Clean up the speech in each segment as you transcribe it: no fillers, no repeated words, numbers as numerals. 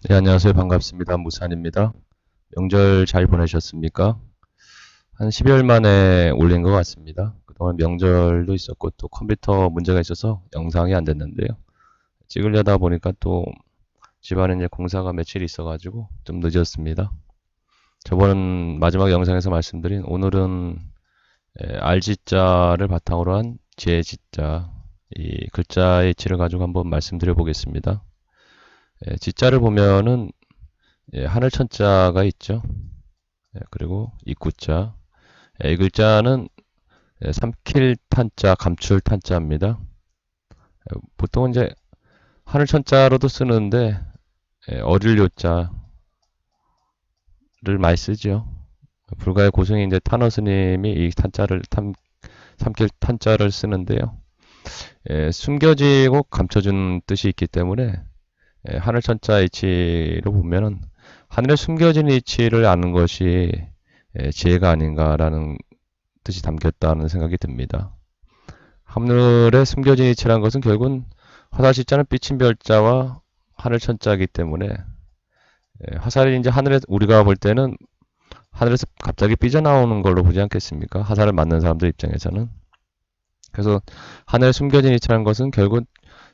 네, 안녕하세요. 반갑습니다. 무산입니다. 명절 잘 보내셨습니까? 한 12월 만에 올린 것 같습니다. 그동안 명절도 있었고 또 컴퓨터 문제가 있어서 영상이 안 됐는데요. 찍으려다 보니까 또 집안에 이제 공사가 며칠 있어가지고 좀 늦었습니다. 저번 마지막 영상에서 말씀드린 오늘은 알지자를 바탕으로 한 제지자, 이 글자의 이치를 가지고 한번 말씀드려 보겠습니다. 지자를 보면은 하늘 천자가 있죠. 그리고 입구자. 이 글자는 삼킬 탄자, 감출 탄자입니다. 보통은 이제 하늘 천자로도 쓰는데 어릴 요자를 많이 쓰죠. 불가의 고승인 이제 탄어 스님이 이 탄자를 삼킬 탄자를 쓰는데요. 숨겨지고 감춰준 뜻이 있기 때문에 하늘 천자 이치로 보면은 하늘에 숨겨진 이치를 아는 것이 지혜가 아닌가라는 뜻이 담겼다는 생각이 듭니다. 하늘에 숨겨진 이치란 것은 결국은 화살시자는 삐친 별자와 하늘 천자이기 때문에 화살이 이제 하늘에 우리가 볼 때는 하늘에서 갑자기 삐져나오는 걸로 보지 않겠습니까? 화살을 맞는 사람들 입장에서는. 그래서 하늘에 숨겨진 이치란 것은 결국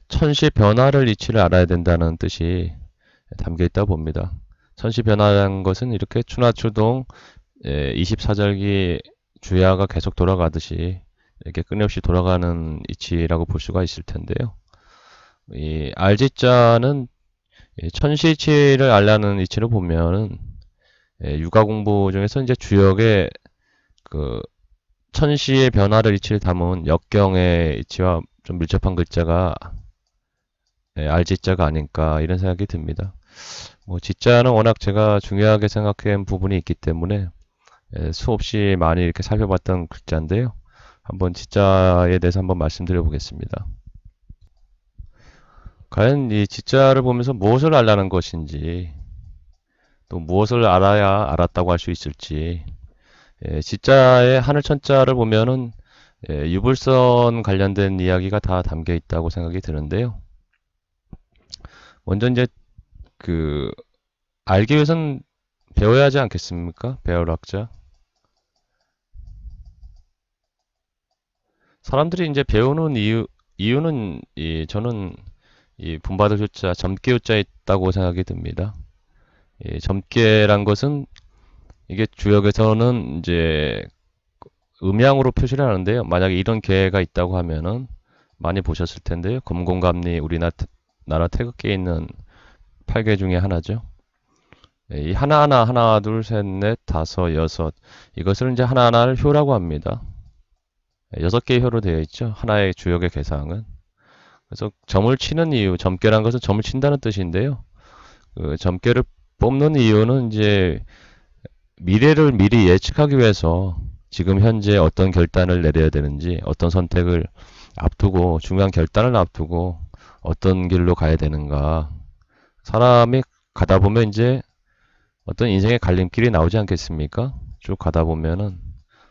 천시 변화를 이치를 알아야 된다는 뜻이 담겨 있다고 봅니다. 천시 변화라는 것은 이렇게 추나추동 24절기 주야가 계속 돌아가듯이 이렇게 끊임없이 돌아가는 이치라고 볼 수가 있을 텐데요. 이 알지자는 천시이치를 알라는 이치를 보면은 육아 공부 중에서 이제 주역의 그 천시의 변화를 이치를 담은 역경의 이치와 좀 밀접한 글자가 알지자가 아닐까 이런 생각이 듭니다. 뭐 지자는 워낙 제가 중요하게 생각한 부분이 있기 때문에 수없이 많이 이렇게 살펴봤던 글자인데요. 한번 지자에 대해서 한번 말씀드려 보겠습니다. 과연 이 지자를 보면서 무엇을 알라는 것인지, 또 무엇을 알아야 알았다고 할 수 있을지, 지자의 하늘 천자를 보면은 유불선 관련된 이야기가 다 담겨 있다고 생각이 드는데요. 먼저 이제 그 알기 위해선 배워야 하지 않겠습니까? 배열학자. 사람들이 이제 배우는 이유는 저는 이 분바들 효자, 점괘 효자에 있다고 생각이 듭니다. 이 점괘란 것은 이게 주역에서는 이제 음양으로 표시를 하는데요. 만약에 이런 개가 있다고 하면은 많이 보셨을 텐데요. 검공감리 우리나라 태극기에 있는 8개 중에 하나죠. 이 하나하나 하나 둘 셋 넷 다섯 여섯 이것을 이제 하나하나를 효라고 합니다. 6개의 효로 되어 있죠. 하나의 주역의 개상은. 그래서 점을 치는 이유, 점괘란 것은 점을 친다는 뜻인데요. 그 점괘를 뽑는 이유는 이제 미래를 미리 예측하기 위해서 지금 현재 어떤 결단을 내려야 되는지, 어떤 선택을 앞두고, 중요한 결단을 앞두고 어떤 길로 가야 되는가. 사람이 가다 보면 이제 어떤 인생의 갈림길이 나오지 않겠습니까? 쭉 가다 보면은,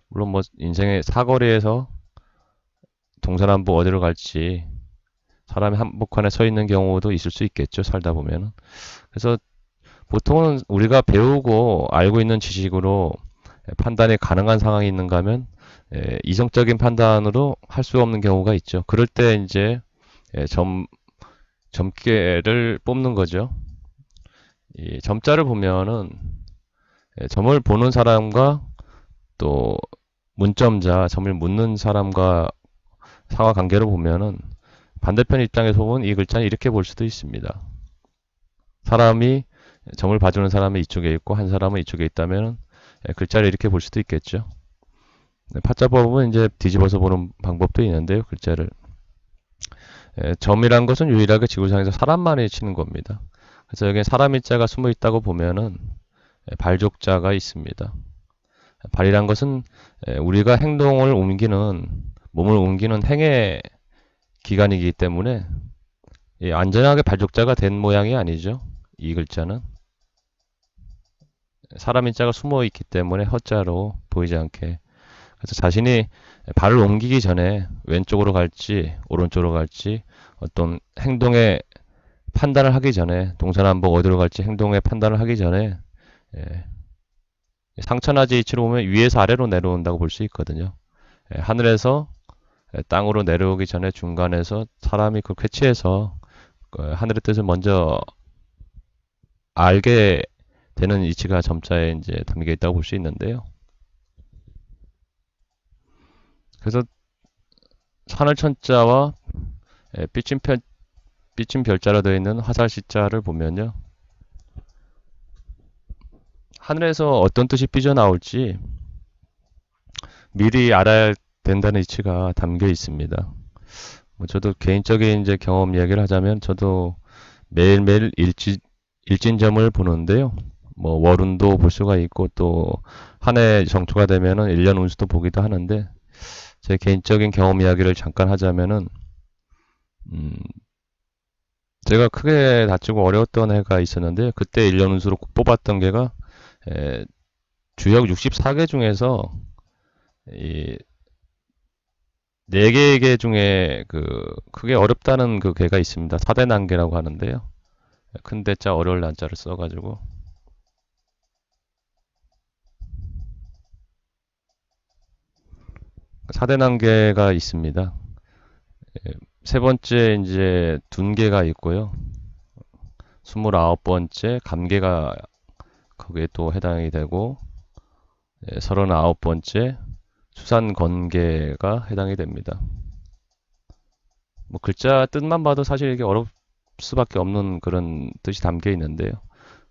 물론 뭐 인생의 사거리에서 동서남북 어디로 갈지 사람이 한복판에 서 있는 경우도 있을 수 있겠죠. 살다 보면은. 그래서 보통은 우리가 배우고 알고 있는 지식으로 판단이 가능한 상황이 있는가 하면 이성적인 판단으로 할 수 없는 경우가 있죠. 그럴 때 이제 점괘를 뽑는 거죠. 이 점자를 보면은 점을 보는 사람과 또 문점자, 점을 묻는 사람과 상하 관계를 보면은 반대편 입장에서 보면 이 글자는 이렇게 볼 수도 있습니다. 사람이 점을 봐주는 사람이 이쪽에 있고 한 사람은 이쪽에 있다면 글자를 이렇게 볼 수도 있겠죠. 파자법은 이제 뒤집어서 보는 방법도 있는데요. 글자를 점이란 것은 유일하게 지구상에서 사람만이 치는 겁니다. 그래서 여기에 사람 일자가 숨어 있다고 보면은 발족자가 있습니다. 발이란 것은 우리가 행동을 옮기는 몸을 옮기는 행의 기관이기 때문에 안전하게 발족자가 된 모양이 아니죠. 이 글자는 사람 인자가 숨어 있기 때문에 허자로 보이지 않게. 그래서 자신이 발을 옮기기 전에 왼쪽으로 갈지 오른쪽으로 갈지 어떤 행동의 판단을 하기 전에, 동서남북 어디로 갈지 행동의 판단을 하기 전에, 예, 상천하지 이치로 보면 위에서 아래로 내려온다고 볼 수 있거든요. 하늘에서 땅으로 내려오기 전에 중간에서 사람이 그 캐치해서 하늘의 뜻을 먼저 알게 되는 이치가 점자에 이제 담겨 있다고 볼 수 있는데요. 그래서 하늘천자와 삐친 별자로 되어 있는 화살시자를 보면요. 하늘에서 어떤 뜻이 삐져나올지 미리 알아야 된다는 이치가 담겨 있습니다. 뭐 저도 개인적인 이제 경험 이야기를 하자면 저도 매일매일 일진점을 보는데요. 뭐 월운도 볼 수가 있고 또 한 해 정초가 되면은 1년 운수도 보기도 하는데 제 개인적인 경험 이야기를 잠깐 하자면은 음, 제가 크게 다치고 어려웠던 해가 있었는데 그때 1년 운수로 뽑았던 게가 에, 주역 64개 중에서 이 4개 중에 그 크게 어렵다는 그 개가 있습니다. 사대난개라고 하는데요. 큰 대자 어려울 난자를 써가지고 사대난개가 있습니다. 세 번째 이제 둔개가 있고요. 29번째 감개가 거기에 또 해당이 되고 39번째 수산건개가 해당이 됩니다. 뭐 글자 뜻만 봐도 사실 이게 어렵 수밖에 없는 그런 뜻이 담겨 있는데요.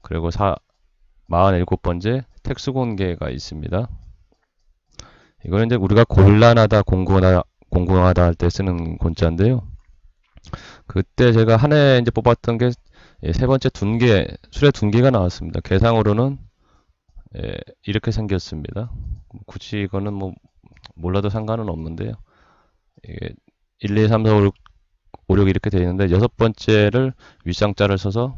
그리고 47번째 택수곤개가 있습니다. 이거는 이제 우리가 곤란하다, 공공하다 할 때 쓰는 곤자인데요. 그때 제가 한 해 이제 뽑았던 게 세 번째 둔개, 술의 둔개가 나왔습니다. 개상으로는 이렇게 생겼습니다. 굳이 이거는 뭐 몰라도 상관은 없는데요. 이게 1, 2, 3, 4, 5, 6 이렇게 되어 있는데 여섯 번째를 윗상자를 써서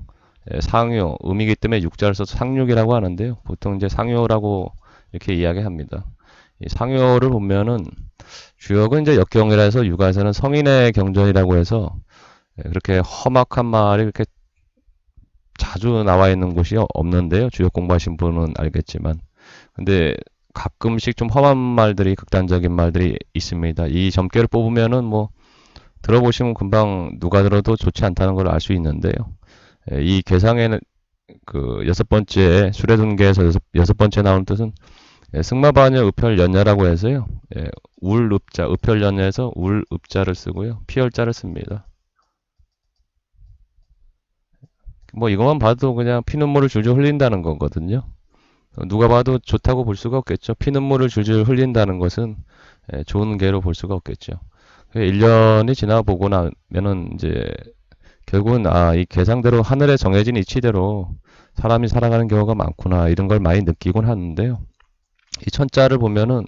상요, 음이기 때문에 육자를 써서 상육이라고 하는데요. 보통 이제 상요라고 이렇게 이야기합니다. 이 상요를 보면은 주역은 이제 역경이라 해서 육아에서는 성인의 경전이라고 해서 그렇게 험악한 말이 이렇게 자주 나와 있는 곳이 없는데요. 주역 공부하신 분은 알겠지만. 근데 가끔씩 좀 험한 말들이, 극단적인 말들이 있습니다. 이 점괘를 뽑으면은 뭐 들어보시면 금방 누가 들어도 좋지 않다는 걸 알 수 있는데요. 이 개상에는 그 여섯 번째 수레둔계에서 여섯 번째 나오는 뜻은 승마반여 up혈연야라고 해서요. 울읍자 up혈연야에서 울읍자를 쓰고요. 피혈자를 씁니다. 뭐 이것만 봐도 그냥 피눈물을 줄줄 흘린다는 거거든요. 누가 봐도 좋다고 볼 수가 없겠죠. 피눈물을 줄줄 흘린다는 것은 좋은 개로 볼 수가 없겠죠. 1년이 지나보고 나면은 이제 결국은 이 계상대로 하늘에 정해진 이치대로 사람이 살아가는 경우가 많구나 이런 걸 많이 느끼곤 하는데요. 이 천자를 보면은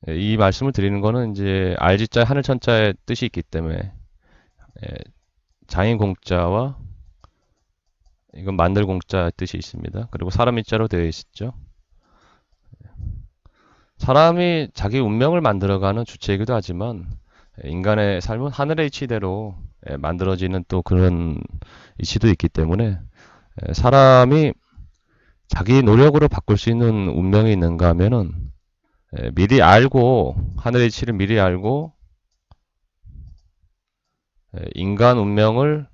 이 말씀을 드리는 거는 이제 알지자 하늘 천자의 뜻이 있기 때문에 장인 공자와 이건 만들 공자 뜻이 있습니다. 그리고 사람 이자로 되어 있죠. 사람이 자기 운명을 만들어가는 주체이기도 하지만 인간의 삶은 하늘의 이치대로 만들어지는 또 그런 이치도 있기 때문에 사람이 자기 노력으로 바꿀 수 있는 운명이 있는가 하면은 미리 알고 하늘의 이치를 미리 알고 인간 운명을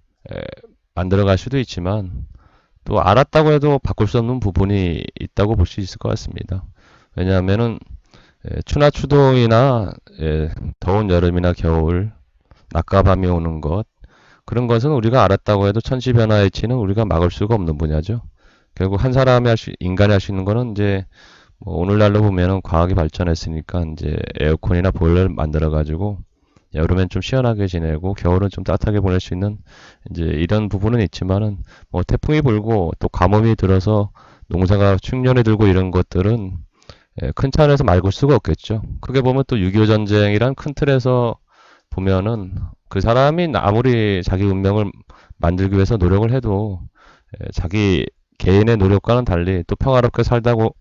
만들어갈 수도 있지만 또 알았다고 해도 바꿀 수 없는 부분이 있다고 볼 수 있을 것 같습니다. 왜냐하면은 추나 추동이나 더운 여름이나 겨울, 낮과 밤이 오는 것 그런 것은 우리가 알았다고 해도 천시변화의 이치는 우리가 막을 수가 없는 분야죠. 결국 한 사람이 인간이 할 수 있는 거는 이제 뭐 오늘날로 보면은 과학이 발전했으니까 이제 에어컨이나 보일러를 만들어 가지고 여름엔 좀 시원하게 지내고 겨울은 좀 따뜻하게 보낼 수 있는 이제 이런 부분은 있지만은 뭐 태풍이 불고 또 가뭄이 들어서 농사가 축년이 들고 이런 것들은 큰 차원에서 막을 수가 없겠죠. 크게 보면 또 6.25 전쟁이란 큰 틀에서 보면은 그 사람이 아무리 자기 운명을 만들기 위해서 노력을 해도 자기 개인의 노력과는 달리 또 평화롭게 살고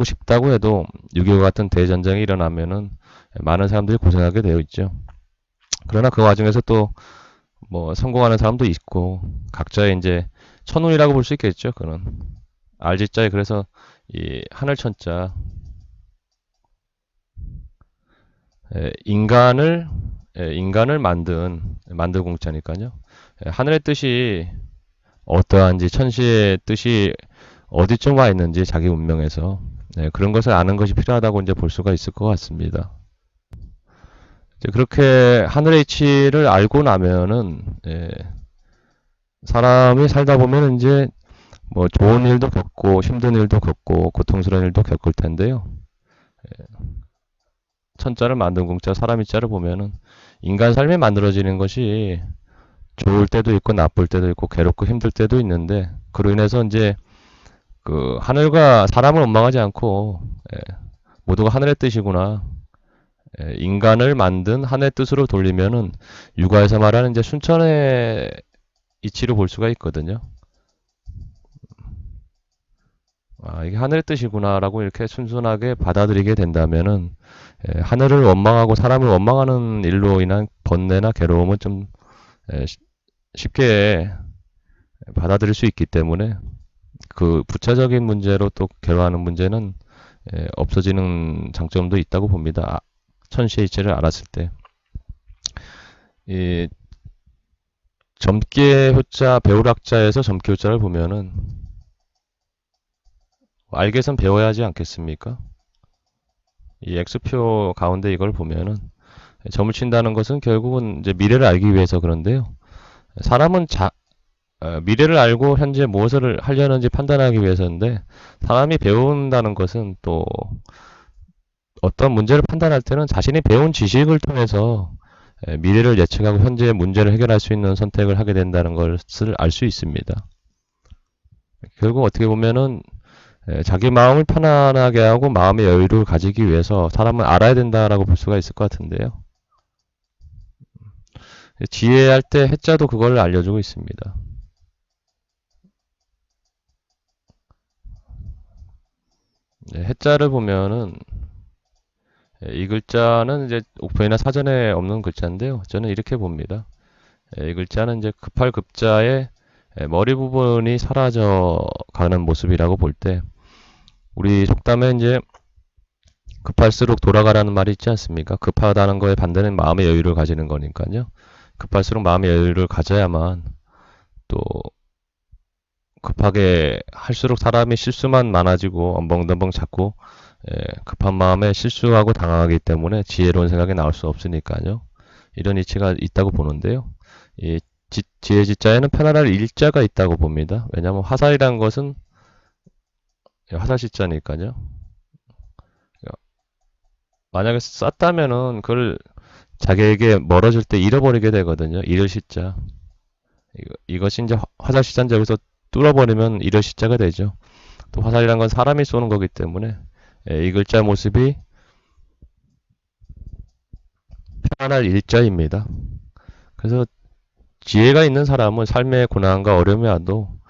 싶다고 해도 6.25 같은 대전쟁이 일어나면은 많은 사람들이 고생하게 되어 있죠. 그러나 그 와중에서 또 뭐 성공하는 사람도 있고 각자의 이제 천운이라고 볼 수 있겠죠. 그는 알지자에 그래서 이 하늘천자 인간을 인간을 만든 공자니까요. 하늘의 뜻이 어떠한지 천시의 뜻이 어디쯤 와 있는지 자기 운명에서 그런 것을 아는 것이 필요하다고 이제 볼 수가 있을 것 같습니다. 이제 그렇게 하늘의 이치를 알고 나면은 사람이 살다 보면 이제 뭐 좋은 일도 겪고 힘든 일도 겪고 고통스러운 일도 겪을 텐데요. 천자를 만든 공자 사람이 자를 보면은 인간 삶이 만들어지는 것이 좋을 때도 있고 나쁠 때도 있고 괴롭고 힘들 때도 있는데 그로 인해서 이제 그 하늘과 사람을 원망하지 않고 모두가 하늘의 뜻이구나. 인간을 만든 하늘의 뜻으로 돌리면은 육아에서 말하는 이제 순천의 이치로 볼 수가 있거든요. 아, 이게 하늘의 뜻이구나라고 이렇게 순순하게 받아들이게 된다면은 하늘을 원망하고 사람을 원망하는 일로 인한 번뇌나 괴로움은 좀 쉽게 받아들일 수 있기 때문에 그 부차적인 문제로 또 괴로워하는 문제는 없어지는 장점도 있다고 봅니다. 천시의 이치를 알았을 때. 이 점괘 효자, 배울학자에서 점괘 효자를 보면은 알게선 배워야 하지 않겠습니까? 이 X표 가운데 이걸 보면은 점을 친다는 것은 결국은 이제 미래를 알기 위해서 그런데요. 사람은 미래를 알고 현재 무엇을 하려는지 판단하기 위해서인데 사람이 배운다는 것은 또 어떤 문제를 판단할 때는 자신이 배운 지식을 통해서 미래를 예측하고 현재의 문제를 해결할 수 있는 선택을 하게 된다는 것을 알 수 있습니다. 결국 어떻게 보면은 자기 마음을 편안하게 하고 마음의 여유를 가지기 위해서 사람은 알아야 된다라고 볼 수가 있을 것 같은데요. 지혜할 때 해자도 그걸 알려주고 있습니다. 해자를 보면은 이 글자는 이제 옥편이나 사전에 없는 글자인데요. 저는 이렇게 봅니다. 이 글자는 이제 급할 급자의 머리 부분이 사라져 가는 모습이라고 볼 때 우리 속담에 이제 급할수록 돌아가라는 말이 있지 않습니까? 급하다는 거에 반대는 마음의 여유를 가지는 거니까요. 급할수록 마음의 여유를 가져야만 또 급하게 할수록 사람이 실수만 많아지고 엉벙덩벙 자꾸 급한 마음에 실수하고 당하기 때문에 지혜로운 생각이 나올 수 없으니까요. 이런 이치가 있다고 보는데요. 이 지혜 지자에는 편안할 일자가 있다고 봅니다. 왜냐하면 화살이라는 것은 화살 시자니까요. 만약에 쐈다면은 그걸 자기에게 멀어질 때 잃어버리게 되거든요. 잃을 시자. 이것이 이제 화살 시자인데 여기서 뚫어버리면 잃을 시자가 되죠. 또 화살이란 건 사람이 쏘는 거기 때문에 이 글자 모습이 편안할 일자입니다. 그래서 지혜가 있는 사람은 삶의 고난과 어려움이 와도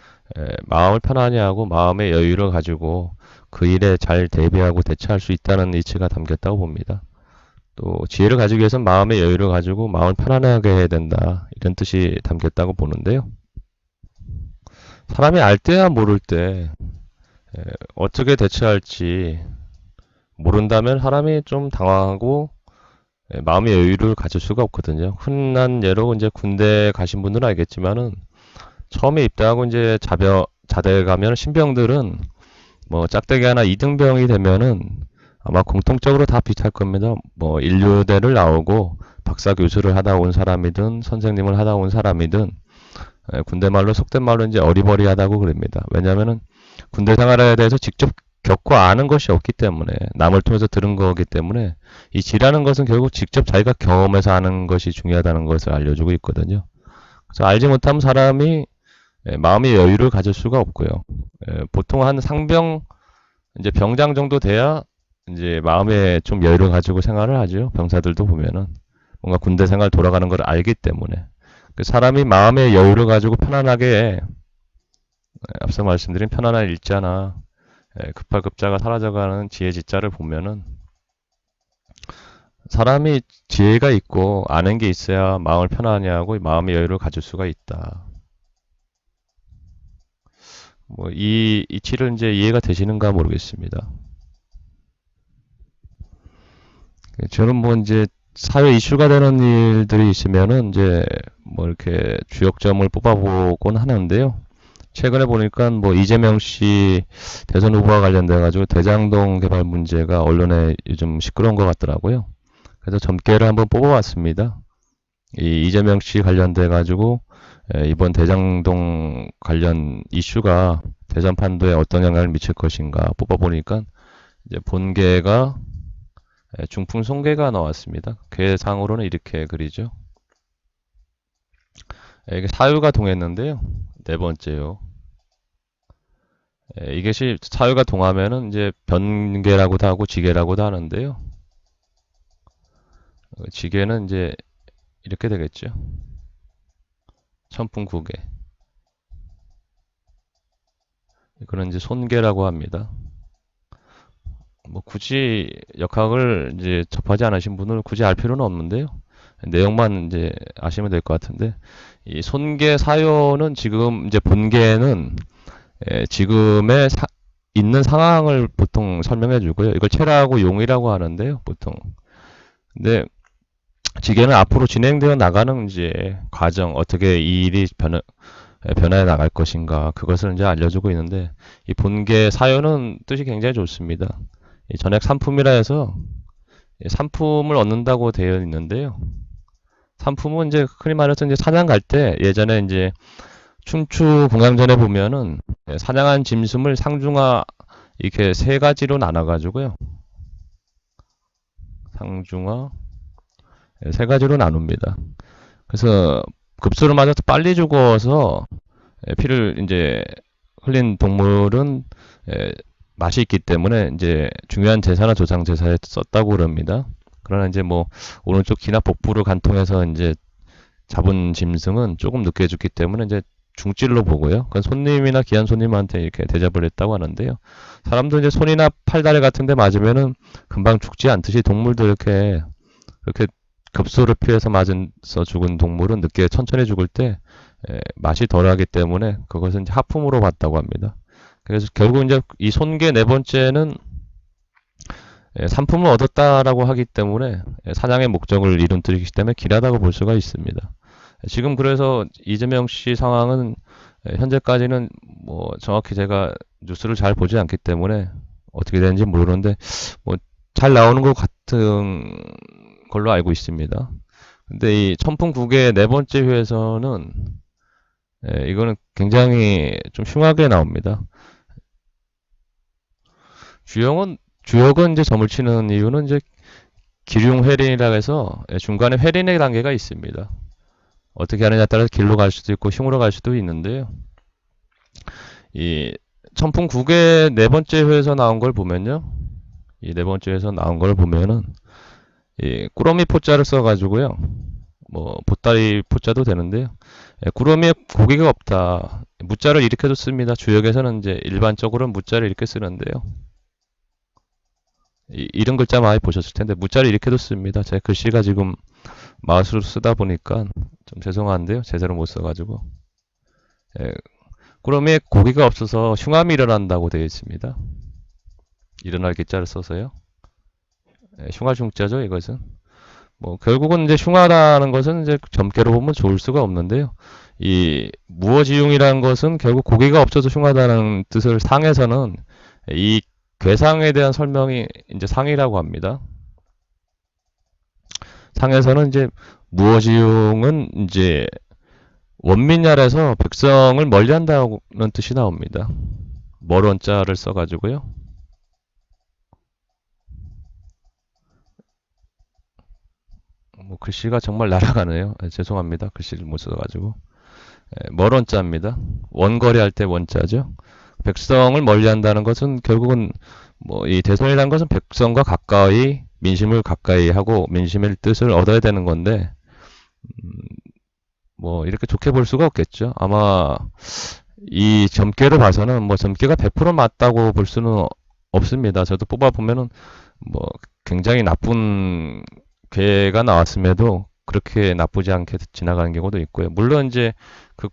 마음을 편안히 하고 마음의 여유를 가지고 그 일에 잘 대비하고 대처할 수 있다는 이치가 담겼다고 봅니다. 또 지혜를 가지기 위해서는 마음의 여유를 가지고 마음을 편안하게 해야 된다. 이런 뜻이 담겼다고 보는데요. 사람이 알 때야 모를 때 어떻게 대처할지 모른다면 사람이 좀 당황하고 마음의 여유를 가질 수가 없거든요. 흔한 예로 이제 군대 가신 분들은 알겠지만은 처음에 입대하고 이제 자대 가면 신병들은 뭐 짝대기 하나 2등병이 되면은 아마 공통적으로 다 비슷할 겁니다. 뭐 인류대를 나오고 박사 교수를 하다 온 사람이든 선생님을 하다 온 사람이든 군대 말로 속된 말로 이제 어리버리하다고 그럽니다. 왜냐면은 군대 생활에 대해서 직접 겪고 아는 것이 없기 때문에 남을 통해서 들은 거기 때문에 이 지라는 것은 결국 직접 자기가 경험해서 아는 것이 중요하다는 것을 알려주고 있거든요. 그래서 알지 못하면 사람이 마음의 여유를 가질 수가 없고요. 보통 한 상병 이제 병장 정도 돼야 이제 마음에 좀 여유를 가지고 생활을 하죠. 병사들도 보면은 뭔가 군대 생활 돌아가는 걸 알기 때문에 그 사람이 마음의 여유를 가지고 편안하게 앞서 말씀드린 편안한 일자나 급할 급자가 사라져가는 지혜 지자를 보면은 사람이 지혜가 있고 아는 게 있어야 마음을 편안히 하고 마음의 여유를 가질 수가 있다. 뭐 이 이치를 이제 이해가 되시는가 모르겠습니다. 저는 뭐 이제 사회 이슈가 되는 일들이 있으면은 이제 뭐 이렇게 주역점을 뽑아보곤 하는데요. 최근에 보니까 뭐 이재명 씨 대선 후보와 관련돼 가지고 대장동 개발 문제가 언론에 요즘 시끄러운 것 같더라고요. 그래서 점괘를 한번 뽑아봤습니다. 이 이재명 씨 관련돼 가지고 이번 대장동 관련 이슈가 대선 판도에 어떤 영향을 미칠 것인가 뽑아보니까 이제 본계가 중풍송계가 나왔습니다. 괴상으로는 이렇게 그리죠. 이게 사유가 동했는데요. 네 번째요. 이것이 사유가 동하면은 이제 변계라고도 하고 지계라고도 하는데요. 지계는 이제 이렇게 되겠죠. 천풍구계. 이거는 이제 손계라고 합니다. 뭐 굳이 역학을 이제 접하지 않으신 분은 굳이 알 필요는 없는데요. 내용만 이제 아시면 될 것 같은데 이 손계 사유는 지금 이제 본계는 지금의 있는 상황을 보통 설명해 주고요. 이걸 체라하고 용이라고 하는데요, 보통. 근데 지계는 앞으로 진행되어 나가는 이제 과정, 어떻게 이 일이 변화해 나갈 것인가, 그것을 이제 알려주고 있는데, 이 본계 사유는 뜻이 굉장히 좋습니다. 이 전액 상품이라 해서 상품을 얻는다고 되어 있는데요. 상품은 이제 흔히 말해서 이제 사냥 갈 때 예전에 이제 춘추 공양전에 보면은 사냥한 짐승을 상중하 이렇게 세 가지로 나눠가지고요. 상중하 세 가지로 나눕니다. 그래서 급소를 맞아서 빨리 죽어서 피를 이제 흘린 동물은 맛이 있기 때문에 이제 중요한 제사나 조상 제사에 썼다고 그럽니다. 그러나 이제 뭐 오른쪽 귀나 복부를 관통해서 이제 잡은 짐승은 조금 늦게 죽기 때문에 이제 중찔로 보고요. 그건 손님이나 귀한 손님한테 이렇게 대접을 했다고 하는데요. 사람도 이제 손이나 팔다리 같은 데 맞으면은 금방 죽지 않듯이 동물도 이렇게 급소를 피해서 맞아서 죽은 동물은 늦게 천천히 죽을 때 맛이 덜하기 때문에 그것은 이제 하품으로 봤다고 합니다. 그래서 결국 이제 이 손계 네 번째는 상품을 얻었다라고 하기 때문에 사냥의 목적을 이룬 뜻이기 때문에 길하다고 볼 수가 있습니다. 지금 그래서 이재명 씨 상황은 현재까지는 뭐 정확히 제가 뉴스를 잘 보지 않기 때문에 어떻게 되는지 모르는데 뭐 잘 나오는 것 같은 걸로 알고 있습니다. 근데 이 천풍국의 네 번째 회에서는 이거는 굉장히 좀 흉하게 나옵니다. 주역은 이제 점을 치는 이유는 이제 기륭회린이라 해서 중간에 회린의 단계가 있습니다. 어떻게 하느냐에 따라서 길로 갈 수도 있고 흉으로 갈 수도 있는데요. 이 천풍국의 네 번째 회에서 나온 걸 보면요. 이 네 번째 회에서 나온 걸 보면은 이 꾸러미 포자를 써가지고요. 뭐 보따리 포자도 되는데요. 꾸러미에 고기가 없다. 무자를 이렇게도 씁니다. 주역에서는 이제 일반적으로는 무자를 이렇게 쓰는데요. 이런 글자 많이 보셨을 텐데 무자를 이렇게도 씁니다. 제 글씨가 지금 마우스로 쓰다 보니까 좀 죄송한데요. 제대로 못 써가지고. 꾸러미에 고기가 없어서 흉암이 일어난다고 되어 있습니다. 일어날 기자를 써서요. 흉할 흉자죠, 이것은. 뭐 결국은 이제 흉하다는 것은 이제 점괘로 보면 좋을 수가 없는데요. 이 무어지흉이라는 것은 결국 고기가 없어서 흉하다는 뜻을 상에서는 이 괴상에 대한 설명이 이제 상이라고 합니다. 상에서는 이제 무어지흉은 이제 원민yar에서 백성을 멀리한다는 뜻이 나옵니다. 멀원자를 써가지고요. 뭐 글씨가 정말 날아가네요. 죄송합니다. 글씨를 못 써가지고. 멀원자입니다. 원거리 할 때 원자죠. 백성을 멀리한다는 것은 결국은 뭐 이 대선이라는 것은 백성과 가까이 민심을 가까이 하고 민심의 뜻을 얻어야 되는 건데 뭐 이렇게 좋게 볼 수가 없겠죠. 아마 이 점괘를 봐서는 뭐 점괘가 100% 맞다고 볼 수는 없습니다. 저도 뽑아 보면은 뭐 굉장히 나쁜 괴가 나왔음에도 그렇게 나쁘지 않게 지나가는 경우도 있고요. 물론 이제 그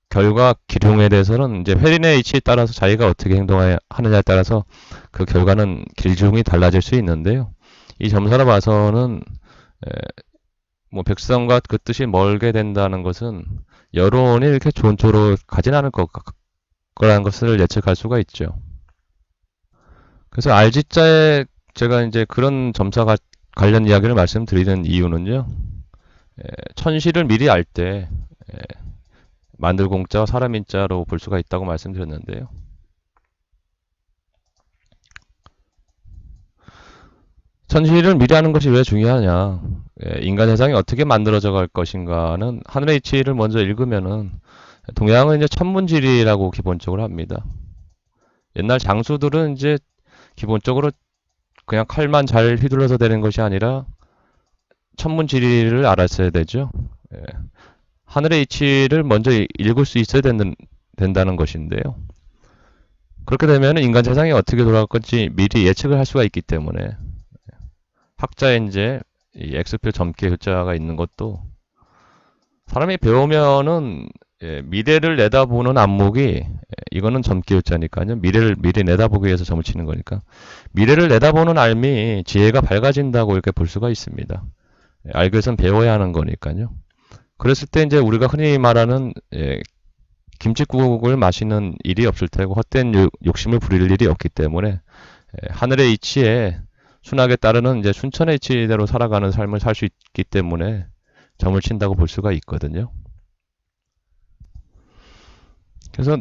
결과 기룡에 대해서는 이제 회린의 위치에 따라서 자기가 어떻게 행동하느냐에 따라서 그 결과는 길중이 달라질 수 있는데요. 이 점사로 봐서는 에, 뭐 백성과 그 뜻이 멀게 된다는 것은 여론이 이렇게 좋은 쪽으로 가진 않을 거라는 것을 예측할 수가 있죠. 그래서 RG자에 제가 이제 그런 점사 관련 이야기를 말씀드리는 이유는요. 천시를 미리 알 때 만들공자와 사람인자로 볼 수가 있다고 말씀드렸는데요. 천시를 미리 아는 것이 왜 중요하냐? 인간 세상이 어떻게 만들어져 갈 것인가는 하늘의 이치를 먼저 읽으면은 동양은 이제 천문지리라고 기본적으로 합니다. 옛날 장수들은 이제 기본적으로 그냥 칼만 잘 휘둘러서 되는 것이 아니라 천문지리를 알았어야 되죠. 예. 하늘의 이치를 먼저 읽을 수 있어야 된다는 것인데요. 그렇게 되면 인간 세상이 어떻게 돌아갈 건지 미리 예측을 할 수가 있기 때문에 학자의 이제 이 X표 점괘 글자가 있는 것도 사람이 배우면은 미래를 내다보는 안목이 이거는 점괘 글자니까요. 미래를 미리 내다보기 위해서 점을 치는 거니까 미래를 내다보는 알미 지혜가 밝아진다고 이렇게 볼 수가 있습니다. 알기 위해서는 배워야 하는 거니까요. 그랬을 때 이제 우리가 흔히 말하는 김칫국을 마시는 일이 없을 테고 헛된 욕심을 부릴 일이 없기 때문에 하늘의 이치에 순하게 따르는 이제 순천의 이치대로 살아가는 삶을 살 수 있기 때문에 점을 친다고 볼 수가 있거든요. 그래서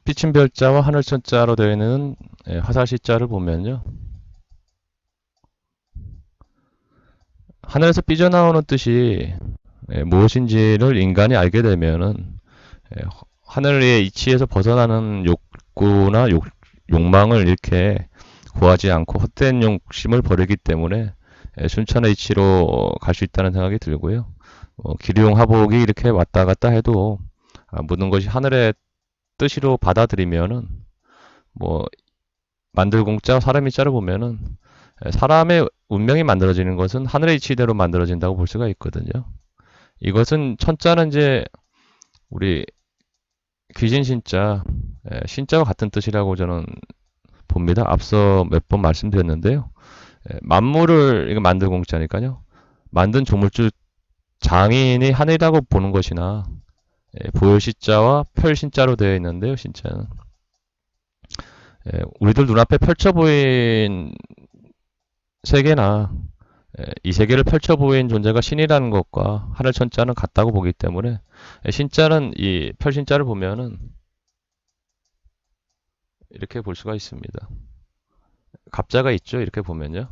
삐침별자와 하늘천자로 되어 있는 화살시자를 보면요. 하늘에서 삐져나오는 뜻이 무엇인지를 인간이 알게 되면은 하늘의 이치에서 벗어나는 욕구나 욕망을 이렇게 구하지 않고 헛된 욕심을 버리기 때문에 순천의 이치로 갈 수 있다는 생각이 들고요. 기룡하복이 이렇게 왔다 갔다 해도 모든 것이 하늘의 뜻으로 받아들이면은 뭐 만들공자 사람의 자를 보면은 사람의 운명이 만들어지는 것은 하늘의 이치대로 만들어진다고 볼 수가 있거든요. 이것은 천자는 이제 우리 귀신신자, 신자와 같은 뜻이라고 저는 봅니다. 앞서 몇 번 말씀드렸는데요. 만물을 이거 만들 공자니까요. 만든 조물주 장인이 하늘이라고 보는 것이나 보혈신자와 펼신자로 되어 있는데요. 신자는 우리들 눈앞에 펼쳐 보인 세계나 이 세계를 펼쳐 보인 존재가 신이라는 것과 하늘 천자는 같다고 보기 때문에 신자는 이 펼신자를 보면은 이렇게 볼 수가 있습니다. 갑자가 있죠. 이렇게 보면요.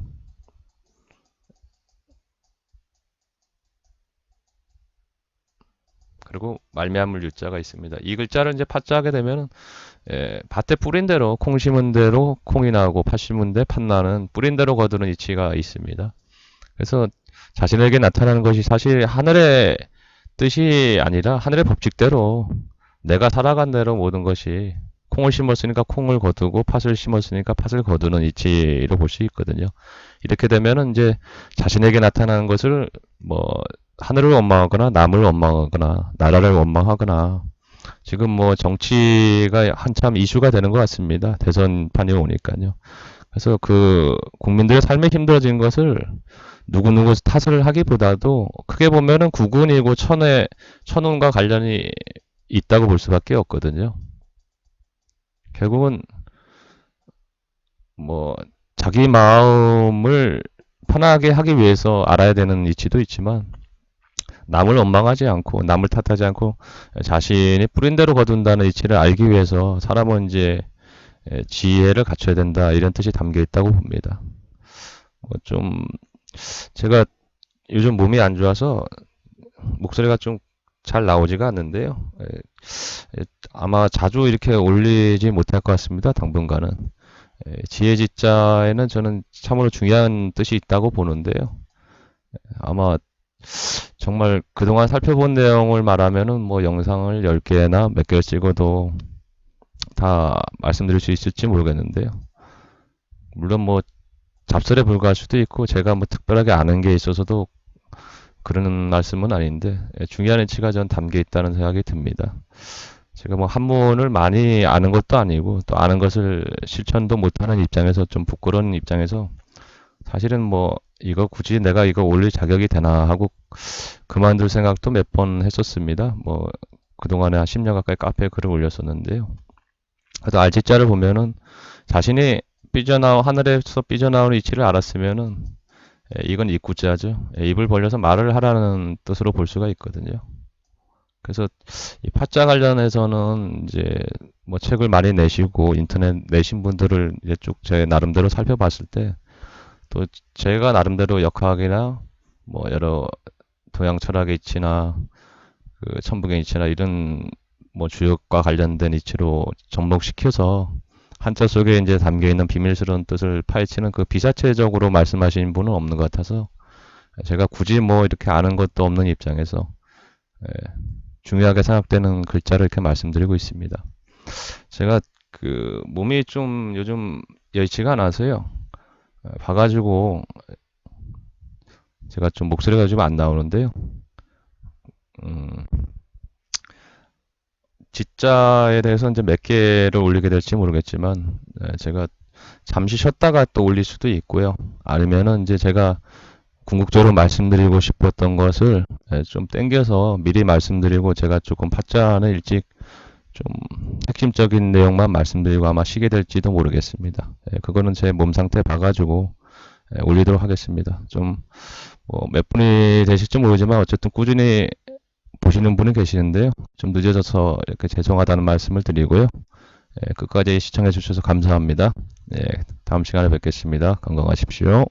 그리고 말미암을 유자가 있습니다. 이 글자를 이제 파자하게 되면은 밭에 뿌린 대로 콩 심은 대로 콩이 나오고 팥 심은 데 팥 나는 뿌린 대로 거두는 이치가 있습니다. 그래서 자신에게 나타나는 것이 사실 하늘의 뜻이 아니라 하늘의 법칙대로 내가 살아간 대로 모든 것이 콩을 심었으니까 콩을 거두고 팥을 심었으니까 팥을 거두는 이치로 볼 수 있거든요. 이렇게 되면은 이제 자신에게 나타나는 것을 뭐 하늘을 원망하거나 남을 원망하거나 나라를 원망하거나 지금 뭐 정치가 한참 이슈가 되는 것 같습니다. 대선판이 오니까요. 그래서 그 국민들의 삶이 힘들어진 것을 누구누구 탓을 하기보다도 크게 보면은 국운이고 천운과 관련이 있다고 볼 수밖에 없거든요. 결국은 뭐 자기 마음을 편하게 하기 위해서 알아야 되는 이치도 있지만 남을 원망하지 않고 남을 탓하지 않고 자신이 뿌린 대로 거둔다는 이치를 알기 위해서 사람은 이제 지혜를 갖춰야 된다 이런 뜻이 담겨 있다고 봅니다. 좀 제가 요즘 몸이 안 좋아서 목소리가 좀 잘 나오지가 않는데요. 아마 자주 이렇게 올리지 못할 것 같습니다. 당분간은. 지혜지자에는 저는 참으로 중요한 뜻이 있다고 보는데요. 아마 정말 그동안 살펴본 내용을 말하면은 뭐 영상을 10개나 몇 개를 찍어도 다 말씀드릴 수 있을지 모르겠는데요. 물론 뭐 잡설에 불과할 수도 있고 제가 뭐 특별하게 아는 게 있어서도 그러는 말씀은 아닌데 중요한 이치가 전 담겨 있다는 생각이 듭니다. 제가 뭐 한문을 많이 아는 것도 아니고 또 아는 것을 실천도 못하는 입장에서 좀 부끄러운 입장에서 사실은 뭐 이거 굳이 내가 이거 올릴 자격이 되나 하고 그만둘 생각도 몇 번 했었습니다. 뭐 그동안에 한 10년 가까이 카페에 글을 올렸었는데요. 그래도 알지자를 보면은 자신이 하늘에서 삐져나오는 이치를 알았으면은 이건 입구자죠. 입을 벌려서 말을 하라는 뜻으로 볼 수가 있거든요. 그래서 이 파자 관련해서는 이제 뭐 책을 많이 내시고 인터넷 내신 분들을 이제 쭉 제 나름대로 살펴봤을 때 또 제가 나름대로 역학이나 뭐 여러 동양 철학의 이치나 그 천북의 이치나 이런 뭐 주역과 관련된 이치로 접목시켜서 한자 속에 이제 담겨 있는 비밀스러운 뜻을 파헤치는 그 비사체적으로 말씀하시는 분은 없는 것 같아서 제가 굳이 뭐 이렇게 아는 것도 없는 입장에서 예, 중요하게 생각되는 글자를 이렇게 말씀드리고 있습니다. 제가 그 몸이 좀 요즘 여의치가 않아서요. 봐가지고 제가 좀 목소리가 좀 안 나오는데요. 음, 지자에 대해서 이제 몇 개를 올리게 될지 모르겠지만 제가 잠시 쉬었다가 또 올릴 수도 있고요. 아니면은 이제 제가 궁극적으로 말씀드리고 싶었던 것을 좀 땡겨서 미리 말씀드리고 제가 조금 파자는 일찍 좀 핵심적인 내용만 말씀드리고 아마 쉬게 될지도 모르겠습니다. 그거는 제 몸 상태 봐가지고 올리도록 하겠습니다. 좀 뭐 몇 분이 되실지 모르지만 어쨌든 꾸준히 보시는 분이 계시는데요. 좀 늦어져서 이렇게 죄송하다는 말씀을 드리고요. 끝까지 시청해 주셔서 감사합니다. 다음 시간에 뵙겠습니다. 건강하십시오.